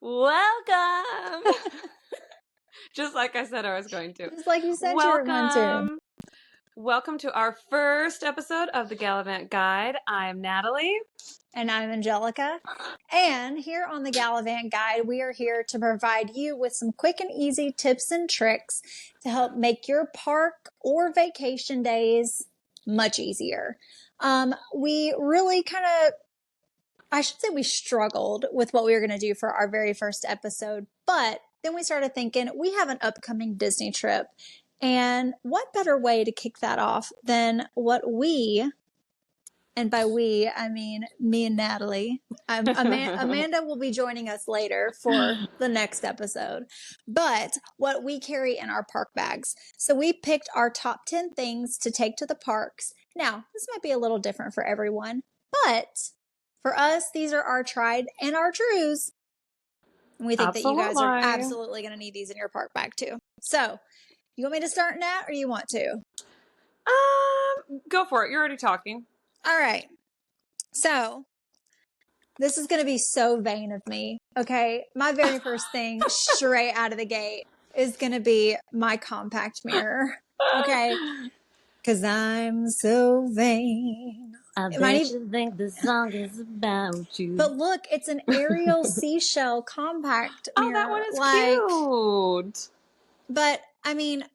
Welcome! Just like I said I was going to. Just like you said you were going to. Welcome to our first episode of the Gallivant Guide. I'm Natalie. And I'm Angelica. And here on the Gallivant Guide, we are here to provide you with some quick and easy tips and tricks to help make your park or vacation days much easier. We really we struggled with what we were going to do for our very first episode, but then we started thinking we have an upcoming Disney trip. And what better way to kick that off than what we, and by we, I mean me and Natalie. Amanda will be joining us later for the next episode. But what we carry in our park bags. So we picked our top 10 things to take to the parks. Now, this might be a little different for everyone, but for us, these are our tried and our trues. And we think that you guys are absolutely going to need these in your park bag too. So, you want me to start, Nat, or you want to? Go for it. You're already talking. All right. So, this is going to be so vain of me. Okay. My very first thing straight out of the gate is going to be my compact mirror. Okay. Because I'm so vain. I bet you think the song is about you. But look, it's an Ariel seashell compact mirror. Oh, that one is cute. But, I mean,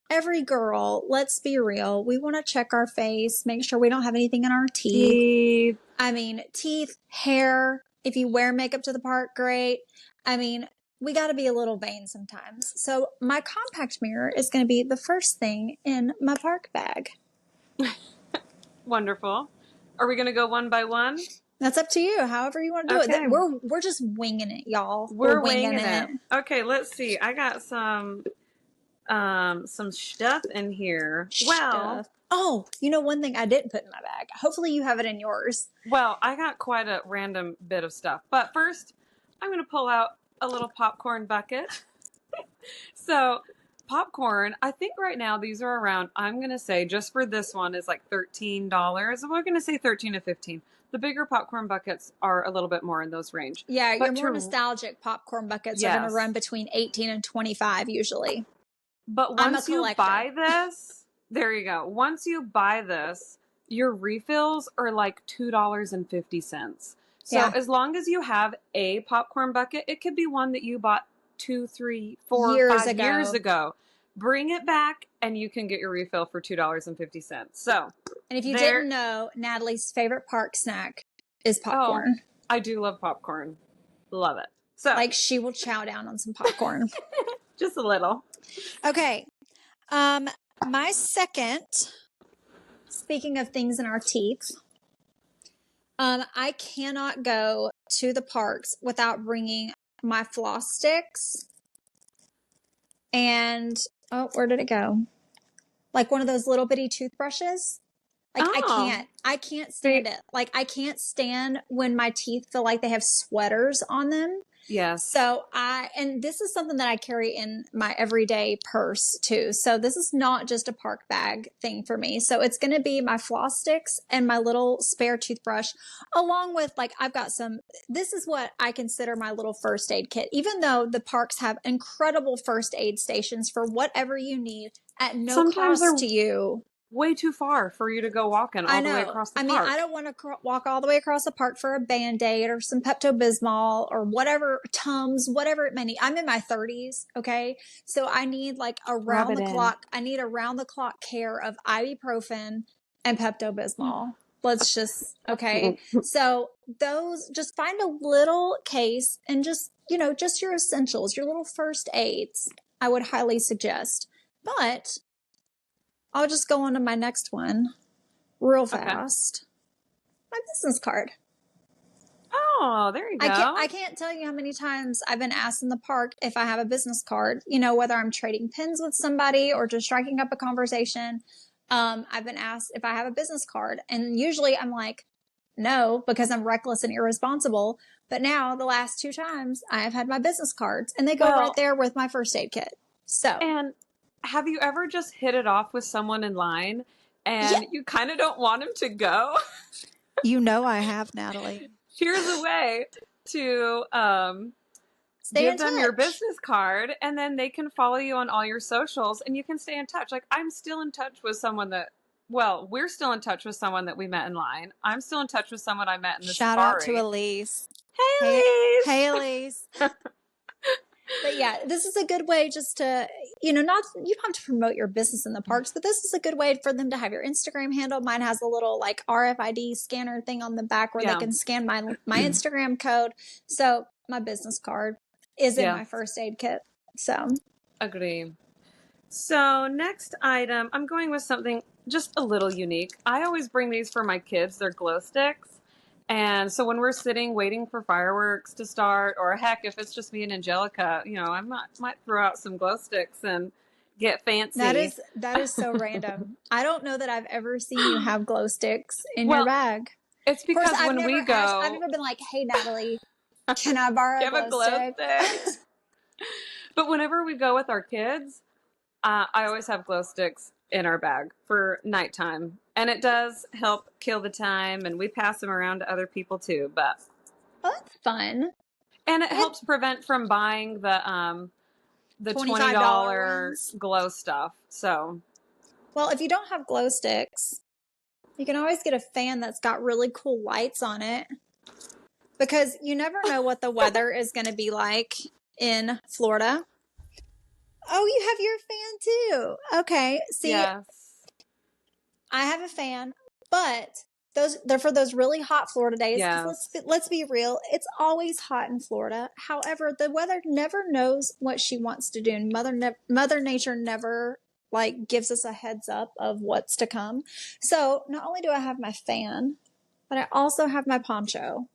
every girl, let's be real, we want to check our face, make sure we don't have anything in our teeth. I mean, teeth, hair, if you wear makeup to the park, great. I mean, we got to be a little vain sometimes. So my compact mirror is going to be the first thing in my park bag. Wonderful. Are we going to go one by one? That's up to you. However you want to do it. We're just winging it, y'all. We're winging it. Okay, let's see. I got some stuff in here. Oh, you know one thing I didn't put in my bag. Hopefully you have it in yours. Well, I got quite a random bit of stuff. But first, I'm going to pull out a little popcorn bucket. So, popcorn, I think right now these are around, I'm going to say just for this one is like $13. We're going to say 13 to 15. The bigger popcorn buckets are a little bit more in those range. Yeah, your more nostalgic popcorn buckets are going to run between 18 and 25 usually. But once you buy this, there you go. Once you buy this, your refills are like $2.50. So as long as you have a popcorn bucket, it could be one that you bought 2, 3, 4, 5 years ago. Bring it back and you can get your refill for $2.50. So, and if you didn't know, Natalie's favorite park snack is popcorn. Oh, I do love popcorn. Love it. So, like she will chow down on some popcorn. Just a little. Okay. My second, speaking of things in our teeth, I cannot go to the parks without bringing my floss sticks and, where did it go? Like one of those little bitty toothbrushes. Like I can't stand it. Like I can't stand when my teeth feel like they have sweaters on them. Yes. So and this is something that I carry in my everyday purse too. So this is not just a park bag thing for me. So it's going to be my floss sticks and my little spare toothbrush, along with I've got this is what I consider my little first aid kit. Even though the parks have incredible first aid stations for whatever you need at no cost to you. Way too far for you to go walking all the way across the park. I mean, I don't want to walk all the way across the park for a Band-Aid or some Pepto-Bismol or whatever, Tums, whatever it may need. I'm in my 30s, okay? So I need around the clock care of ibuprofen and Pepto-Bismol. Let's just, okay? So just find a little case and just your essentials, your little first aids, I would highly suggest. But I'll just go on to my next one real fast. My business card. Oh, there you go. I can't tell you how many times I've been asked in the park if I have a business card, whether I'm trading pins with somebody or just striking up a conversation. I've been asked if I have a business card, and usually I'm like, no, because I'm reckless and irresponsible. But now the last 2 times I have had my business cards and they go right there with my first aid kit. So, and have you ever just hit it off with someone in line and you kind of don't want them to go? I have, Natalie. Here's a way to stay in Give them your touch. business card, and then they can follow you on all your socials, and you can stay in touch. Like, I'm still in touch with someone that, well, we're still in touch with someone that we met in line. I'm still in touch with someone I met in the Shout out to safari. Elise. Hey, Elise! Hey, Elise. But yeah, this is a good way just to, you don't have to promote your business in the parks, but this is a good way for them to have your Instagram handle. Mine has a little like RFID scanner thing on the back where they can scan my Instagram code. So my business card is in my first aid kit. So agree. So next item, I'm going with something just a little unique. I always bring these for my kids. They're glow sticks. And so when we're sitting waiting for fireworks to start, or heck, if it's just me and Angelica, I might throw out some glow sticks and get fancy. That is so random. I don't know that I've ever seen you have glow sticks in your bag. It's because when we go, I've never been like, "Hey, Natalie, can I borrow a glow stick?" But whenever we go with our kids, I always have glow sticks in our bag for nighttime. And it does help kill the time, and we pass them around to other people too. But that's fun. And it helps prevent from buying the $20 glow stuff. So, well, if you don't have glow sticks, you can always get a fan that's got really cool lights on it, because you never know what the weather is going to be like in Florida. Oh, you have your fan too. Okay. See, yes. I have a fan, but they're for those really hot Florida days. Yes. Let's be real. It's always hot in Florida. However, the weather never knows what she wants to do. And Mother Nature never gives us a heads up of what's to come. So not only do I have my fan, but I also have my poncho.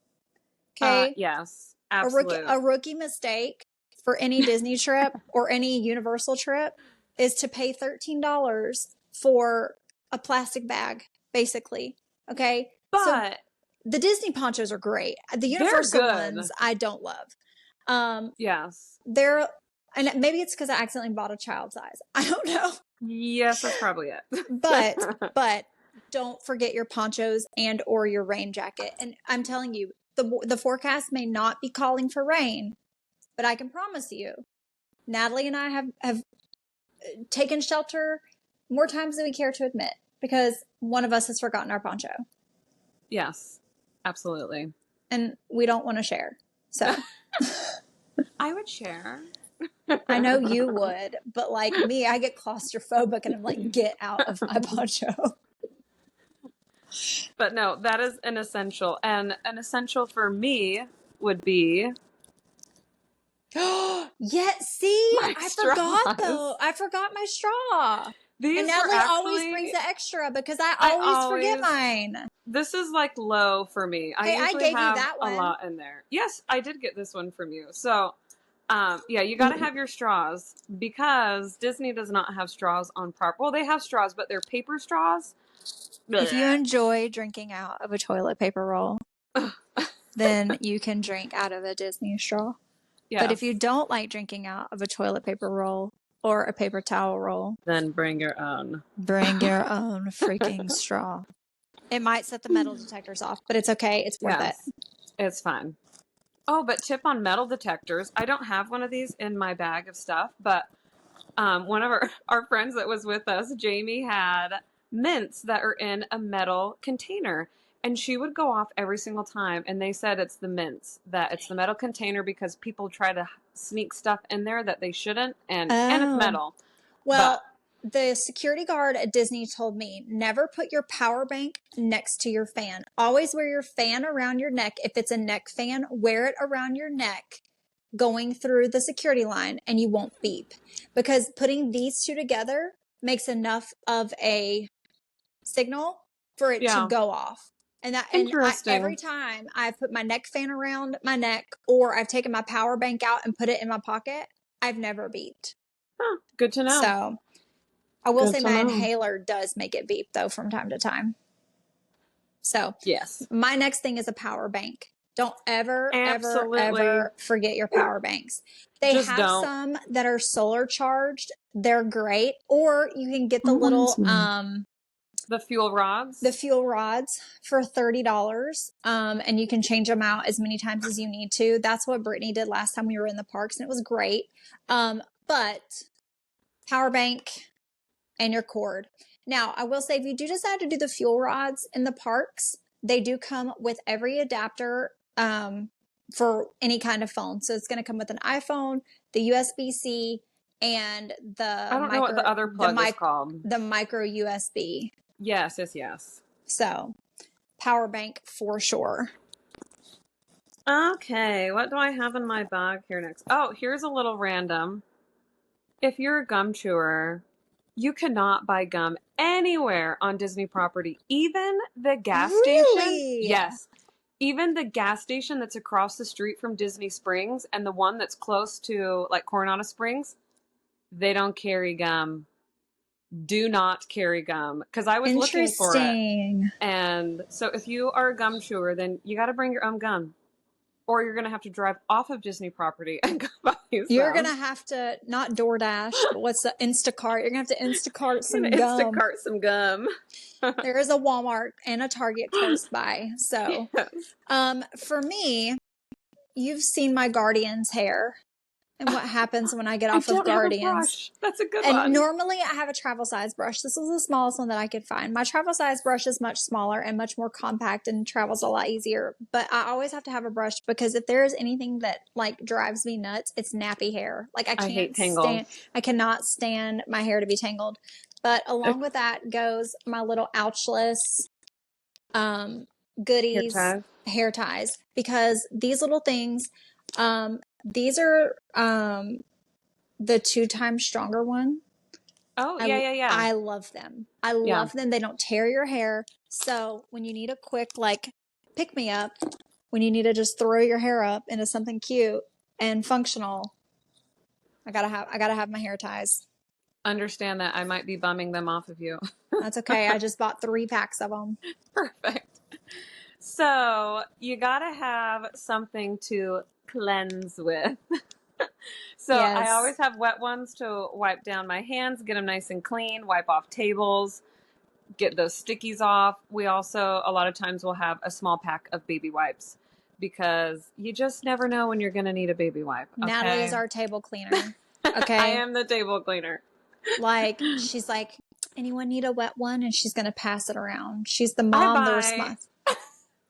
Okay. Yes, absolutely. A rookie mistake for any Disney trip or any Universal trip is to pay $13 for a plastic bag, basically. Okay. But so the Disney ponchos are great. The Universal ones I don't love. Yes. And maybe it's because I accidentally bought a child size. I don't know. Yes, that's probably it. but don't forget your ponchos and or your rain jacket. And I'm telling you, the forecast may not be calling for rain, but I can promise you, Natalie and I have taken shelter more times than we care to admit, because one of us has forgotten our poncho. Yes, absolutely. And we don't want to share. So I would share. I know you would, but like me, I get claustrophobic and I'm like, get out of my poncho. But no, that is an essential. And an essential for me would be... Yeah, see? I forgot though. I forgot my straw. And Natalie always brings the extra because I always forget mine. This is low for me. I usually gave have you that one. A lot in there. Yes, I did get this one from you. So, you got to have your straws, because Disney does not have straws on proper. Well, they have straws, but they're paper straws. If you enjoy drinking out of a toilet paper roll, then you can drink out of a Disney straw. Yes. But if you don't like drinking out of a toilet paper roll or a paper towel roll, then bring your own. Bring your own freaking straw. It might set the metal detectors off, but it's okay. It's worth it. It's fine. Oh, but tip on metal detectors. I don't have one of these in my bag of stuff, but one of our friends that was with us, Jamie, had mints that are in a metal container. And she would go off every single time. And they said it's the mints, that it's the metal container, because people try to sneak stuff in there that they shouldn't. And it's metal. Well, the security guard at Disney told me, never put your power bank next to your fan. Always wear your fan around your neck. If it's a neck fan, wear it around your neck going through the security line, and you won't beep. Because putting these two together makes enough of a signal for it to go off. And every time I've put my neck fan around my neck, or I've taken my power bank out and put it in my pocket, I've never beeped. Huh, good to know. So I will say my inhaler does make it beep though from time to time. So yes, my next thing is a power bank. Don't ever forget your power banks. They have some that are solar charged. They're great. Or you can get the little The fuel rods? The fuel rods for $30. And you can change them out as many times as you need to. That's what Brittany did last time we were in the parks, and it was great. But power bank and your cord. Now, I will say, if you do decide to do the fuel rods in the parks, they do come with every adapter for any kind of phone. So it's going to come with an iPhone, the USB-C, and the I don't know what the other plug is called. The micro USB. Yes. So, power bank for sure. Okay, what do I have in my bag here next? Oh, here's a little random. If you're a gum chewer, you cannot buy gum anywhere on Disney property. Even the gas station. Yes. Even the gas station that's across the street from Disney Springs and the one that's close to like Coronado Springs, they don't carry gum. Do not carry gum. Because I was looking for it. And so if you are a gum chewer, then you got to bring your own gum. Or you're going to have to drive off of Disney property and go buy some. You're going to have to, not DoorDash, but what's the Instacart? You're going to have to Instacart some gum. Instacart some gum. There is a Walmart and a Target close by. So, yes. For me, you've seen my Guardian's hair. And what happens when I get off of Guardians. That's a good one. And normally I have a travel size brush. This was the smallest one that I could find. My travel size brush is much smaller and much more compact and travels a lot easier. But I always have to have a brush because if there is anything that like drives me nuts, it's nappy hair. Like I hate tangled. I cannot stand my hair to be tangled. But along with that goes my little ouchless goodies, hair ties. Because these little things, these are the 2 times stronger one. Oh, yeah. I love them. I love them. They don't tear your hair. So when you need a quick like pick me up, when you need to just throw your hair up into something cute and functional, I gotta have my hair ties. Understand that I might be bumming them off of you. That's okay. I just bought 3 packs of them. Perfect. So you gotta have something to cleanse with. So yes. I always have wet ones to wipe down my hands, get them nice and clean, wipe off tables, get those stickies off. We also, a lot of times, will have a small pack of baby wipes because you just never know when you're going to need a baby wipe. Okay? Natalie is our table cleaner. Okay. I am the table cleaner. Like, she's like, anyone need a wet one? And she's going to pass it around. She's the mom, the response.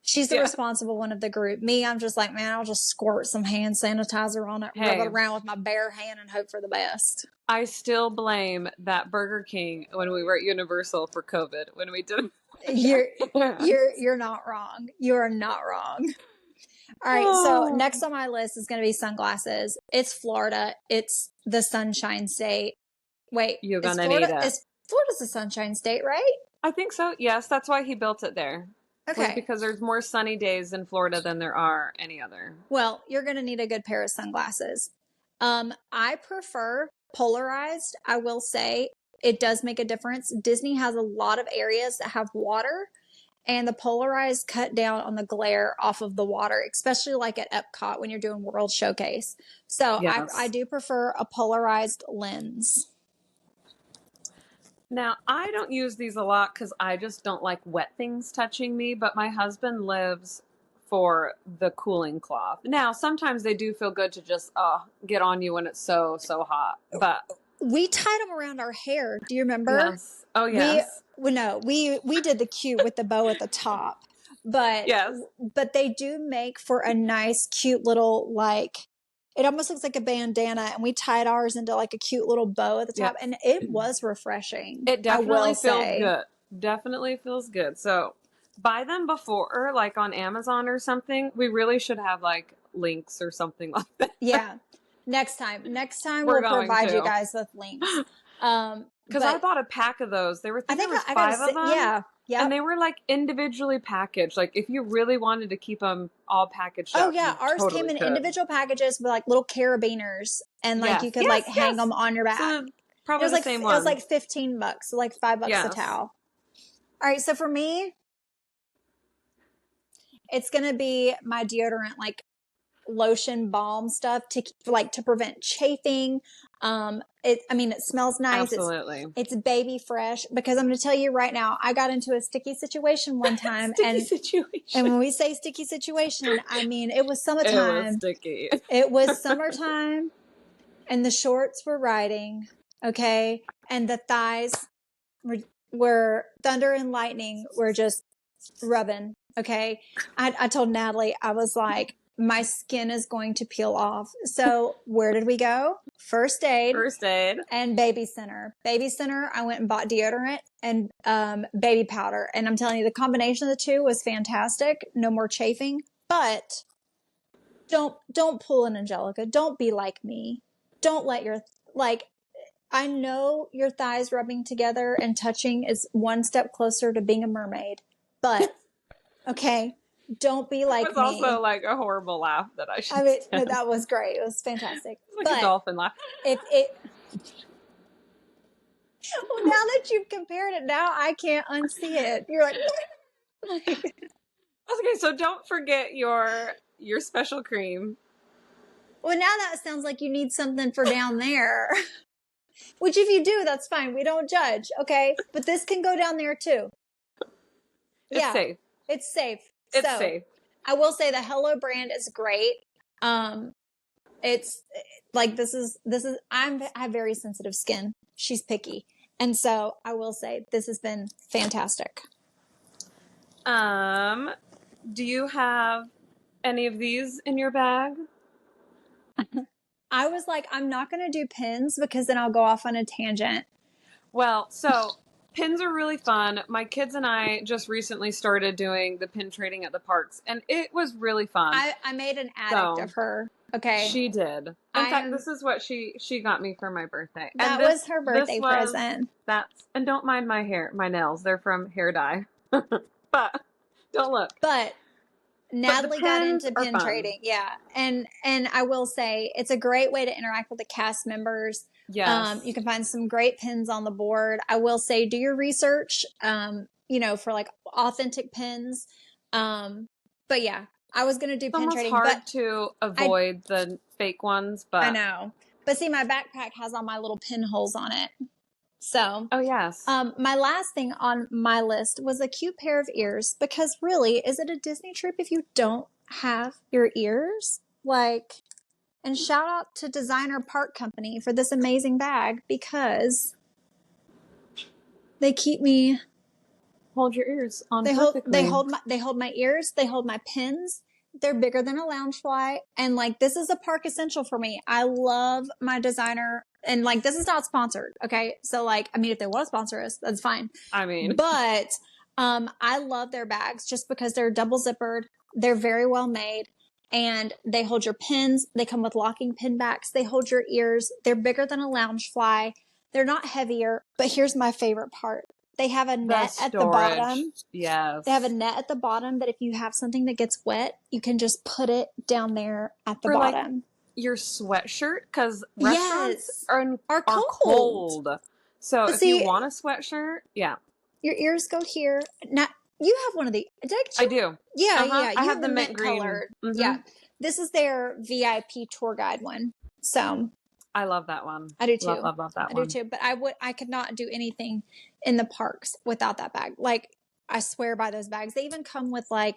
She's the responsible one of the group. Me, I'm just like, man, I'll just squirt some hand sanitizer on it, rub it around with my bare hand and hope for the best. I still blame that Burger King when we were at Universal for COVID, when we did. You're not wrong. You are not wrong. All right. So next on my list is going to be sunglasses. It's Florida. It's the Sunshine State. Wait, you're going to need it. Florida's the Sunshine State, right? I think so. Yes. That's why he built it there. Okay. Because there's more sunny days in Florida than there are any other. Well, you're going to need a good pair of sunglasses. I prefer polarized. I will say it does make a difference. Disney has a lot of areas that have water, and the polarized cut down on the glare off of the water, especially like at Epcot when you're doing World Showcase. So yes. I do prefer a polarized lens. Now, I don't use these a lot because I just don't like wet things touching me, but my husband lives for the cooling cloth. Now, sometimes they do feel good to just get on you when it's so hot. But we tied them around our hair. Do you remember? Yes. Oh, yes. We did the cute with the bow at the top. But yes. But they do make for a nice, cute little like. It almost looks like a bandana, and we tied ours into like a cute little bow at the top, and it was refreshing. It definitely feels good. Definitely feels good. So buy them before, like on Amazon or something. We really should have like links or something like that. Yeah. Next time we'll provide you guys with links. Because I bought a pack of those. There was 5 of them. Yeah. Yeah. And they were like individually packaged. Like if you really wanted to keep them all packaged up. Oh yeah. Ours came in individual packages with like little carabiners, and like you could hang them on your back. So probably the same one. It was like $15, so like $5 a towel. All right. So for me, it's going to be my deodorant, like lotion balm stuff to prevent chafing. It smells nice. Absolutely. It's baby fresh, because I'm going to tell you right now, I got into a sticky situation one time. And when we say sticky situation, I mean, it was summertime. It was sticky. It was summertime and the shorts were riding. Okay. And the thighs were thunder and lightning were just rubbing. Okay. I told Natalie, I was like, my skin is going to peel off. So where did we go? First aid. And baby center. Baby center, I went and bought deodorant and baby powder. And I'm telling you, the combination of the two was fantastic. No more chafing. But don't pull an Angelica. Don't be like me. Don't let I know your thighs rubbing together and touching is one step closer to being a mermaid. But, okay, don't be like me. It was also like a horrible laugh that I should no, that was great. It was fantastic. It was like a dolphin laugh. Well, now that you've compared it, now I can't unsee it. You're like... Okay, so don't forget your special cream. Well, now that sounds like you need something for down there. Which if you do, that's fine. We don't judge, okay? But this can go down there too. It's safe. It's safe. It's safe. I will say the Hello brand is great. It's like this is I have very sensitive skin. She's picky. And so I will say this has been fantastic. Do you have any of these in your bag? I was like, I'm not going to do pins because then I'll go off on a tangent. Well, so pins are really fun. My kids and I just recently started doing the pin trading at the parks, and it was really fun. I made an addict of her. Okay. She did. In fact, this is what she got me for my birthday. That was her birthday present. And don't mind my hair, my nails. They're from hair dye. But don't look. But Natalie got into pin trading. Yeah. And I will say it's a great way to interact with the cast members. Yes. You can find some great pins on the board. I will say do your research, for like authentic pins. But yeah, I was going to do pin trading. It's hard to avoid the fake ones, but I know. But see, my backpack has all my little pinholes on it. So, oh yes. My last thing on my list was a cute pair of ears, because really, is it a Disney trip if you don't have your ears? And shout out to Designer Park Company for this amazing bag, because they keep me. Hold your ears on. They hold my ears. They hold my pins. They're bigger than a loungefly, and this is a park essential for me. I love my Designer. And this is not sponsored. Okay. So if they want to sponsor us, that's fine. But, I love their bags just because they're double zippered. They're very well made, and they hold your pins. They come with locking pin backs. They hold your ears. They're bigger than a loungefly. They're not heavier, but here's my favorite part. They have a net at the bottom. Yes. They have a net at the bottom that if you have something that gets wet, you can just put it down there at the bottom. Your sweatshirt, because restaurants are cold. So if you want a sweatshirt, yeah. Your ears go here. Now, you have one of the... I do. Yeah, yeah. I have the mint green. Colored. Mm-hmm. Yeah. This is their VIP tour guide one. So... I love that one. I do too. Love that one. I do too. But I could not do anything in the parks without that bag. I swear by those bags. They even come with a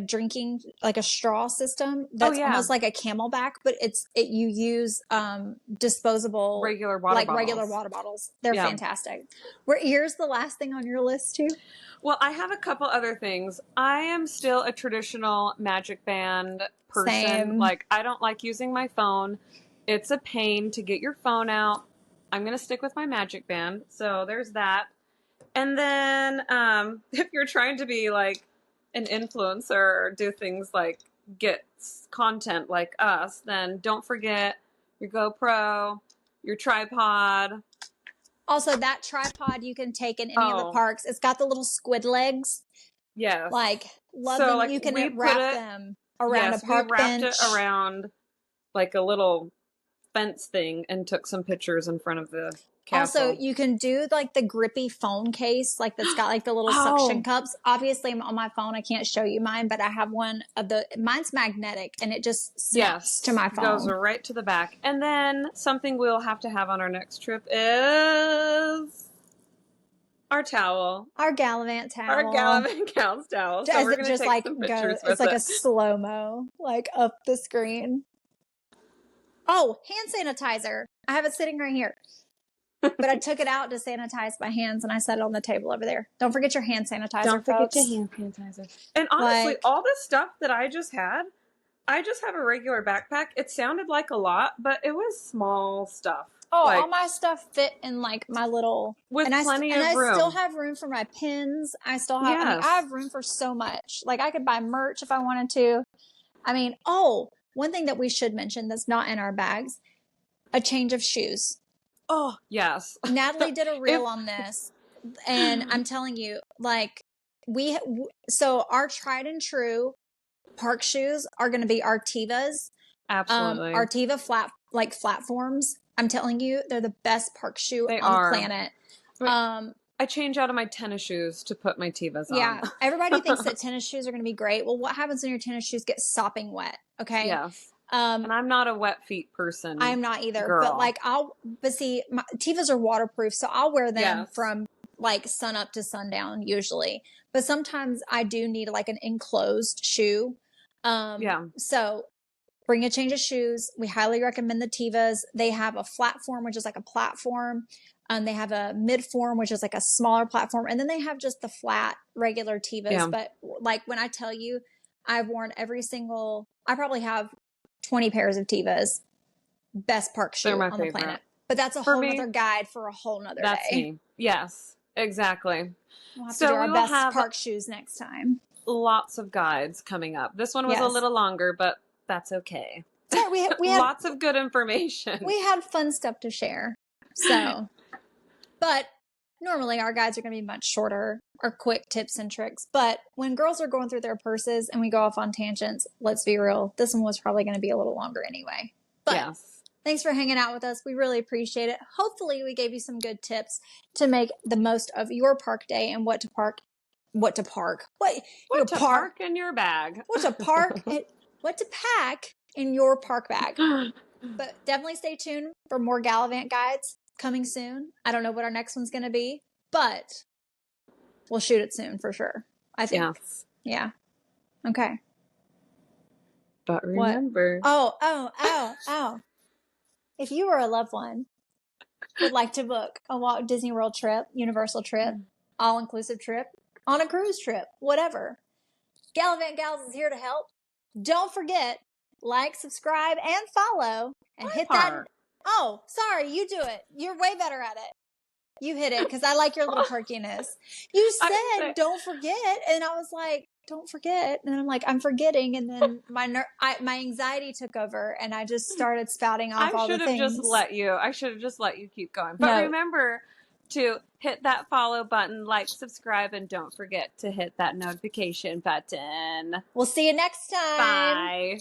drinking, a straw system that's almost like a Camelback, but you use disposable regular water bottles. They're fantastic. Were ears the last thing on your list too? Well, I have a couple other things. I am still a traditional Magic Band person. Same. I don't like using my phone. It's a pain to get your phone out. I'm going to stick with my Magic Band. So there's that. And then if you're trying to be an influencer or do things get content like us, then don't forget your GoPro, your tripod. Also, that tripod you can take in any of the parks. It's got the little squid legs. Yes. Love them. You can wrap them around a park bench. We wrapped it around a little fence thing and took some pictures in front of the Also, you can do like the grippy phone case, like that's got like the little suction cups. Obviously, I'm on my phone. I can't show you mine, but I have one of mine's magnetic and it just snaps to my phone. It goes right to the back. And then something we'll have to have on our next trip is our towel. Our Gallivant towel. Our Gallivant Gals towel. So we're going to take some pictures with it's like a slow-mo, like up the screen. Oh, hand sanitizer. I have it sitting right here. But I took it out to sanitize my hands and I set it on the table over there. Don't forget your hand sanitizer, Don't forget folks. your hand sanitizer. And honestly, all the stuff that I just had, I just have a regular backpack. It sounded like a lot, but it was small stuff. Oh, all my stuff fit in like my little... With plenty of room. And I still have room for my pins. I still have... I have room for so much. Like I could buy merch if I wanted to. I mean, one thing that we should mention that's not in our bags, a change of shoes. Oh, yes. Natalie did a reel on this, and I'm telling you, like, so our tried and true park shoes are going to be our Tevas. Absolutely. Our Teva flatforms. I'm telling you, they're the best park shoe on the planet. I change out of my tennis shoes to put my Tevas on. Yeah. Everybody thinks that tennis shoes are going to be great. Well, what happens when your tennis shoes get sopping wet? Okay. Yes. And I'm not a wet feet person. I'm not either. Girl. But see, my Tevas are waterproof, so I'll wear them from like sun up to sundown usually. But sometimes I do need like an enclosed shoe. So bring a change of shoes. We highly recommend the Tevas. They have a flat form, which is like a platform. They have a mid form, which is like a smaller platform. And then they have just the flat regular Tevas. Yeah. But like when I tell you, I've worn I probably have 20 pairs of Tevas. Best park shoe on the planet. But that's a whole other guide for a whole nother day. That's me. Yes, exactly. We'll have to do our best park shoes next time. Lots of guides coming up. This one was a little longer, but that's okay. Yeah, we had lots of good information. We had fun stuff to share. So, but normally our guides are going to be much shorter or quick tips and tricks. But when girls are going through their purses and we go off on tangents, let's be real, this one was probably going to be a little longer anyway. But thanks for hanging out with us. We really appreciate it. Hopefully we gave you some good tips to make the most of your park day and what to park in your bag. What to pack in your park bag. But definitely stay tuned for more Gallivant guides coming soon. I don't know what our next one's going to be, but we'll shoot it soon for sure. I think. Yes. Yeah. Okay. But remember. Oh. If you or a loved one would like to book a Walt Disney World trip, Universal trip, all-inclusive trip, on a cruise trip, whatever, Gallivant Gals is here to help. Don't forget, like, subscribe, and follow, and hit that. Oh, sorry, you do it. You're way better at it. You hit it because I like your little perkiness. You said, don't forget, and I was like, don't forget, and I'm like, I'm forgetting, and then my anxiety took over, and I just started spouting off all the things. I should have just let you keep going. But remember to hit that follow button, like, subscribe, and don't forget to hit that notification button. We'll see you next time. Bye.